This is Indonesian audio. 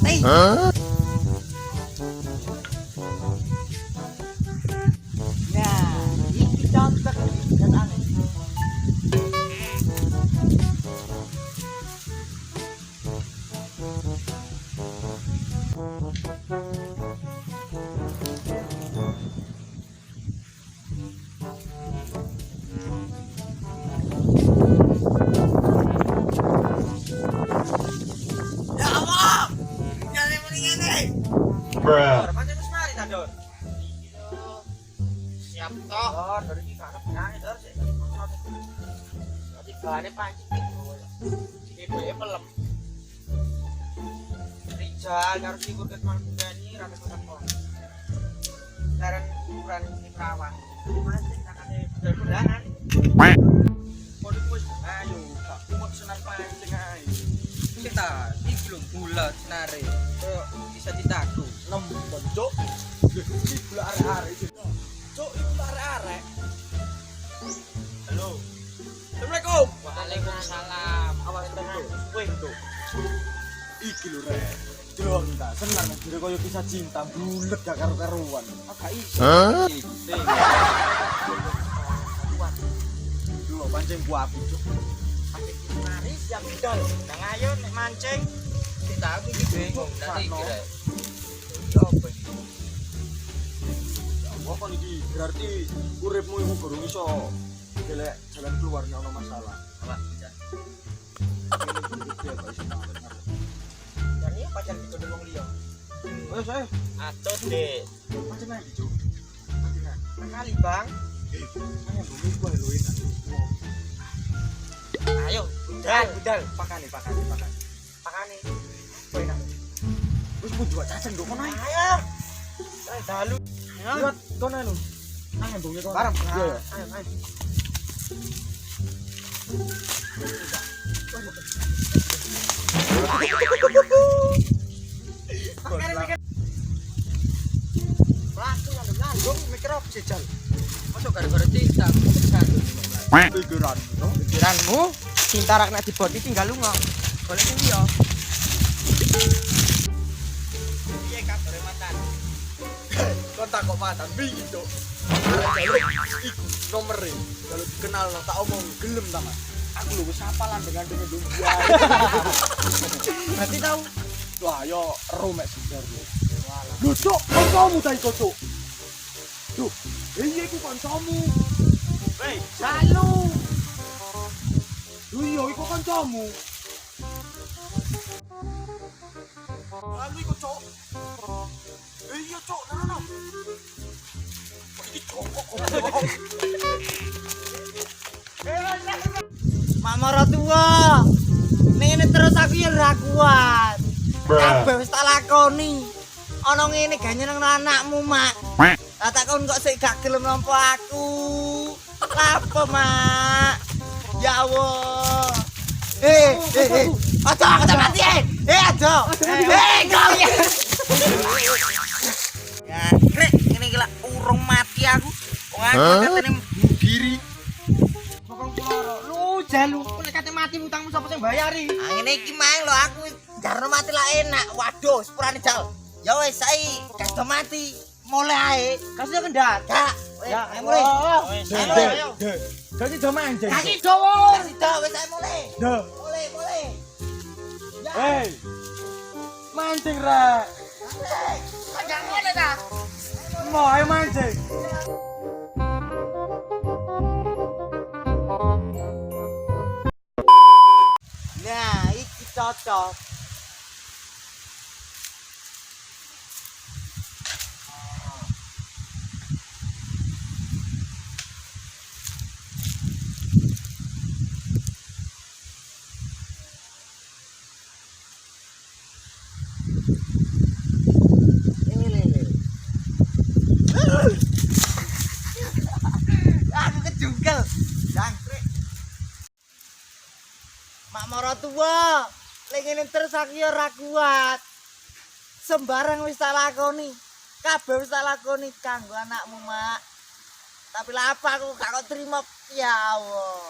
roti. Nah, iki cocok dan aneh. Ya Allah, jangan mendingan nih. Bruh. Pancen wis mari ta, Dor? Siap toh. Dor, dari iki kan penyanyi Dor sik. Nanti bahannya pancing itu. Ibu pelem. Rijal karo si Burket Manggani rada kotak kok. Saran ukuran ini perawang. Mancing sakane budal-budalan. Kode wis ayo, tak umut senar pancing ae. Kita iki lho bulat senare. Bisa ditaku. Nembon, Cuk. Iki gula arek-arek iki. Cuk, iki gula arek-arek. Halo. Assalamualaikum. Waalaikumsalam. Awas tenan weh, Cuk. Iki lho, Rek. Delok ta, seneng jare koyo kisah cinta bulet gak karo-karuan. Agak iso. Lho, pancing ku api, Cuk. Pancing mari siap budal. Nang ayo nek mancing ditaku iki bingung nanti Sakno. kira. Coba iki. Ya Allah, kon iki berarti uripmu iku gurung iso golek jalan keluarnya ono masalah. Apa bisa? Dan ini pacar kita udah liya. Ayo saya, Atur deh. pacar lagi Cuk. Kali bang. Ayo bumi gua luin. Ayo, Budal. Pakane. Pakane. Kowe nak. Wis pun dua cacing ndok kono. Ayo. Ayo dalu. Lihat kono lho. Nang embunge kono. Bareng. Iya. Ayo. Laku nandung mikir apa sih Jal? masuk gara-gara cinta satu. Pikiran, no? Pikiranmu cinta rak nek diboti tinggal lunga. Golek sing liya. Piye kabare mantan? Kontak kok mantan bingi Cuk. Iku nomere. Kalau dikenal no, tak omong gelem ta Mas. Aku lho wis hafalan dengan ndung dia. Berarti tahu. Wah, yo romek sebar lho. Lho Cuk, kancamu ta iku Cuk. Duh, iya iku kancamu. Hei, Salu. Lho iya iku kancamu. Lalu iku Cuk. Iya Cuk, nah. Iki cokok kok. Mak Maratua. Ning ngene terus aku ya ora kuat. Kabeh wis tak lakoni. Ana ngene gak nyeneng anakmu, Mak. Lah tak kon kok sik gak gelem nampa aku. Lapo, Mak? Ya Allah. Aja mati. Aja. Kau ya. Ya, krek ngene iki lak urung mati aku. Wong aku katene bunuh diri. Lu jalu, nek kate mati utangmu sapa sing bayari? Ah ngene iki mang lho aku jarno mati lah enak. Waduh, sepurane jal. Ya wis saiki gak do mati. Mulai ae. Kasih kendhat. Gak. Ya, Ayo mulai. ayo. Jadi do mancing. Kaki dowo. Kasih do wis ae mulai. Duh. Mulai. Ya. Hei. Mancing ra. Kagak ngene ta. Mau ayo mancing. Nah, iki cocok. Ini lele. Aku kejungkel. Jangkrik. Mak Maratua, lek ngene terus aku ya ora kuat. Sembarang wis tak lakoni. Kabeh wis tak lakoni kanggo anakmu, Mak. Tapi lah apa aku gak kok terima ya Allah.